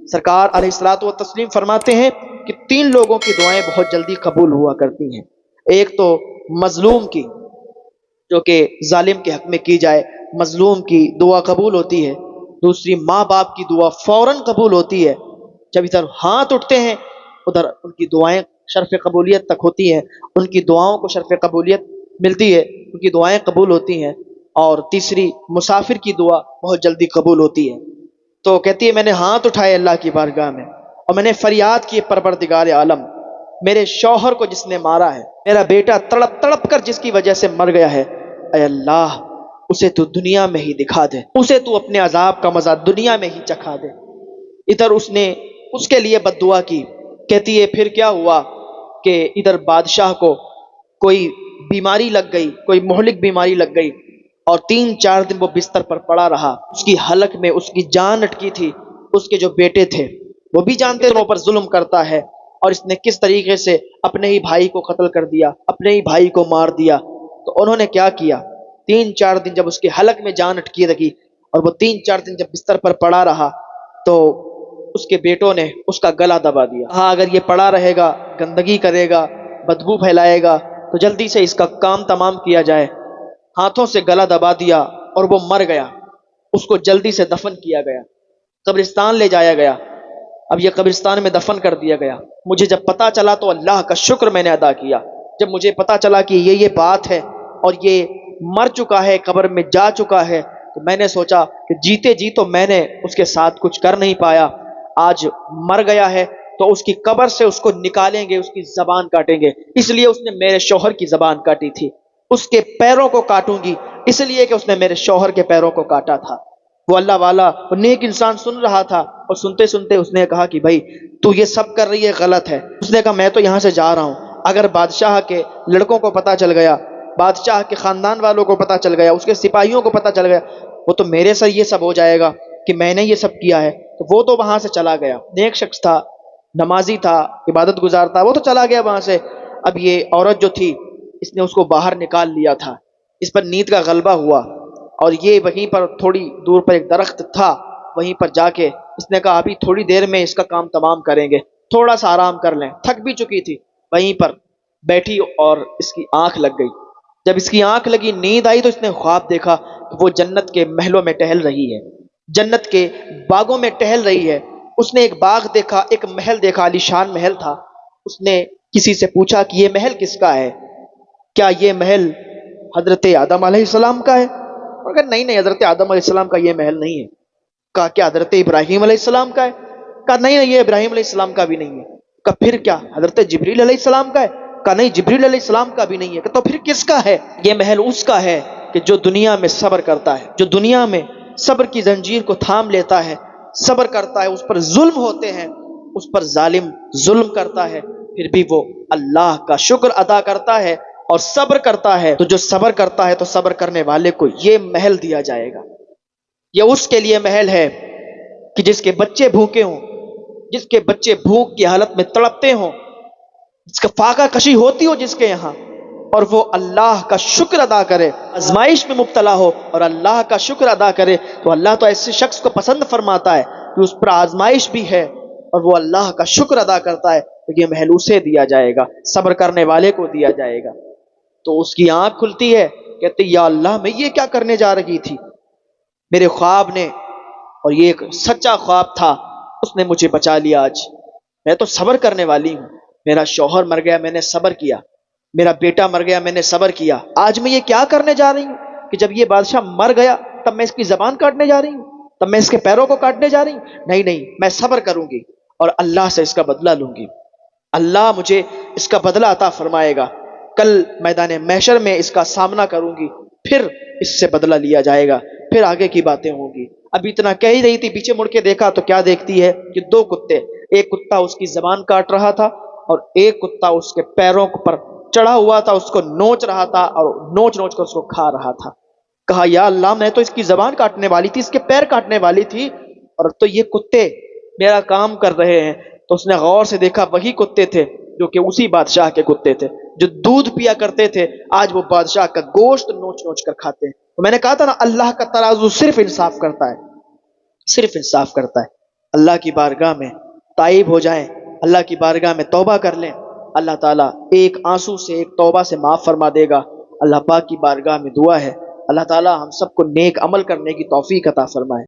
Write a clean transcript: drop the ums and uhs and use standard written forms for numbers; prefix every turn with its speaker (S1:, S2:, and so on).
S1: سرکار علیہ الصلوۃ والتسلیم فرماتے ہیں کہ 3 لوگوں کی دعائیں بہت جلدی قبول ہوا کرتی ہیں۔ ایک تو مظلوم کی، جو کہ ظالم کے حق میں کی جائے، مظلوم کی دعا قبول ہوتی ہے۔ دوسری ماں باپ کی دعا فوراً قبول ہوتی ہے، جب ادھر ہاتھ اٹھتے ہیں ادھر ان کی دعائیں شرف قبولیت تک ہوتی ہیں، ان کی دعاؤں کو شرف قبولیت ملتی ہے، ان کی دعائیں قبول ہوتی ہیں۔ اور تیسری مسافر کی دعا بہت جلدی قبول ہوتی ہے۔ تو کہتی ہے میں نے ہاتھ اٹھائے اللہ کی بارگاہ میں اور میں نے فریاد کی، پروردگار عالم، میرے شوہر کو جس نے مارا ہے، میرا بیٹا تڑپ تڑپ کر جس کی وجہ سے مر گیا ہے، اے اللہ اسے تو دنیا میں ہی دکھا دے، اسے تو اپنے عذاب کا مزہ دنیا میں ہی چکھا دے۔ ادھر اس نے اس کے لیے بد دعا کی۔ کہتی ہے پھر کیا ہوا کہ ادھر بادشاہ کو کوئی بیماری لگ گئی، کوئی مہلک بیماری لگ گئی، اور 3-4 دن وہ بستر پر پڑا رہا۔ اس کی حلق میں اس کی جان اٹکی تھی۔ اس کے جو بیٹے تھے وہ بھی جانتے تھے پر ظلم کرتا ہے، اور اس نے کس طریقے سے اپنے ہی بھائی کو قتل کر دیا، اپنے ہی بھائی کو مار دیا۔ تو انہوں نے کیا کیا، 3-4 دن جب اس کے حلق میں جان اٹکی رہی اور وہ 3-4 دن جب بستر پر پڑا رہا، تو اس کے بیٹوں نے اس کا گلا دبا دیا۔ ہاں اگر یہ پڑا رہے گا، گندگی کرے گا، بدبو پھیلائے گا، تو جلدی سے اس کا کام تمام کیا جائے۔ ہاتھوں سے گلا دبا دیا اور وہ مر گیا۔ اس کو جلدی سے دفن کیا گیا، قبرستان لے جایا گیا۔ اب یہ قبرستان میں دفن کر دیا گیا۔ مجھے جب پتا چلا تو اللہ کا شکر میں نے ادا کیا۔ جب مجھے پتا چلا کہ یہ بات ہے اور یہ مر چکا ہے، قبر میں جا چکا ہے، تو میں نے سوچا کہ جیتے جی تو میں نے اس کے ساتھ کچھ کر نہیں پایا، آج مر گیا ہے تو اس کی قبر سے اس کو نکالیں گے، اس کی زبان کاٹیں گے۔ اس لیے اس نے میرے شوہر کی زبان کاٹی تھی۔ اس کے پیروں کو کاٹوں گی اس لیے کہ اس نے میرے شوہر کے پیروں کو کاٹا تھا۔ وہ اللہ والا، وہ نیک انسان سن رہا تھا، اور سنتے سنتے اس نے کہا کہ بھائی تو یہ سب کر رہی ہے غلط ہے۔ اس نے کہا میں تو یہاں سے جا رہا ہوں، اگر بادشاہ کے لڑکوں کو پتا چل گیا، بادشاہ کے خاندان والوں کو پتا چل گیا، اس کے سپاہیوں کو پتا چل گیا، وہ تو میرے سر یہ سب ہو جائے گا کہ میں نے یہ سب کیا ہے۔ تو وہ تو وہاں سے چلا گیا، نیک شخص تھا، نمازی تھا، عبادت گزار تھا، وہ تو چلا گیا وہاں سے۔ اب یہ عورت جو تھی اس نے اس کو باہر نکال لیا تھا۔ اس پر نیند کا غلبہ ہوا، اور یہ وہیں پر تھوڑی دور پر ایک درخت تھا، وہیں پر جا کے اس نے کہا ابھی تھوڑی دیر میں اس کا کام تمام کریں گے، تھوڑا سا آرام کر لیں، تھک بھی چکی تھی۔ وہیں پر بیٹھی اور اس کی آنکھ لگ گئی۔ جب اس کی آنکھ لگی، نیند آئی، تو اس نے خواب دیکھا کہ وہ جنت کے محلوں میں ٹہل رہی ہے، جنت کے باغوں میں ٹہل رہی ہے۔ اس نے ایک باغ دیکھا، ایک محل دیکھا، عالی شان محل تھا۔ اس نے کسی سے پوچھا کہ یہ محل کس کا ہے؟ کیا یہ محل حضرت آدم علیہ السلام کا ہے؟ مگر نہیں حضرت آدم علیہ السلام کا یہ محل نہیں ہے۔ کہا کیا حضرت ابراہیم علیہ السلام کا ہے؟ کہا نہیں یہ ابراہیم علیہ السلام کا بھی نہیں ہے۔ کہا پھر کیا حضرت جبریل علیہ السلام کا ہے؟ کہا نہیں جبریل علیہ السلام کا بھی نہیں ہے۔ تو پھر کس کا ہے؟ یہ محل اس کا ہے کہ جو دنیا میں صبر کرتا ہے، جو دنیا میں صبر کی زنجیر کو تھام لیتا ہے، صبر کرتا ہے، اس پر ظلم ہوتے ہیں، اس پر ظالم ظلم کرتا ہے، پھر بھی وہ اللہ کا شکر ادا کرتا ہے اور صبر کرتا ہے۔ تو جو صبر کرتا ہے تو صبر کرنے والے کو یہ محل دیا جائے گا۔ یہ اس کے لیے محل ہے کہ جس کے بچے بھوکے ہوں، جس کے بچے بھوک کی حالت میں تڑپتے ہوں، جس کا فاقہ کشی ہوتی ہو جس کے یہاں، اور وہ اللہ کا شکر ادا کرے، آزمائش میں مبتلا ہو اور اللہ کا شکر ادا کرے، تو اللہ تو ایسے شخص کو پسند فرماتا ہے کہ اس پر آزمائش بھی ہے اور وہ اللہ کا شکر ادا کرتا ہے، تو یہ محل اسے دیا جائے گا، صبر کرنے والے کو دیا جائے گا۔ تو اس کی آنکھ کھلتی ہے، کہتی یا اللہ میں یہ کیا کرنے جا رہی تھی؟ میرے خواب نے، اور یہ ایک سچا خواب تھا، اس نے مجھے بچا لیا۔ آج میں تو صبر کرنے والی ہوں، میرا شوہر مر گیا، میں نے صبر کیا، میرا بیٹا مر گیا، میں نے صبر کیا، آج میں یہ کیا کرنے جا رہی ہوں کہ جب یہ بادشاہ مر گیا تب میں اس کی زبان کاٹنے جا رہی ہوں، تب میں اس کے پیروں کو کاٹنے جا رہی ہوں؟ نہیں میں صبر کروں گی اور اللہ سے اس کا بدلہ لوں گی، اللہ مجھے اس کا بدلہ عطا فرمائے گا، کل میدان محشر میں اس کا سامنا کروں گی، پھر اس سے بدلہ لیا جائے گا، پھر آگے کی باتیں ہوں گی۔ اب اتنا کہہ ہی رہی تھی، پیچھے مڑ کے دیکھا تو کیا دیکھتی ہے کہ 2 کتے، ایک کتا اس کی زبان کاٹ رہا تھا اور ایک کتا اس کے پیروں پر چڑھا ہوا تھا، اس کو نوچ رہا تھا اور نوچ کر اس کو کھا رہا تھا۔ کہا یا اللہ میں تو اس کی زبان کاٹنے والی تھی، اس کے پیر کاٹنے والی تھی، اور تو یہ کتے میرا کام کر رہے ہیں۔ تو اس نے غور سے دیکھا، وہی کتے تھے جو کہ اسی بادشاہ کے کتے تھے، جو دودھ پیا کرتے تھے، آج وہ بادشاہ کا گوشت نوچ کر کھاتے ہیں۔ تو میں نے کہا تھا نا، اللہ کا ترازو صرف انصاف کرتا ہے، صرف انصاف کرتا ہے۔ اللہ کی بارگاہ میں تائب ہو جائیں، اللہ کی بارگاہ میں توبہ کر لیں، اللہ تعالیٰ ایک آنسو سے، ایک توبہ سے معاف فرما دے گا۔ اللہ پاک کی بارگاہ میں دعا ہے اللہ تعالیٰ ہم سب کو نیک عمل کرنے کی توفیق عطا فرمائے۔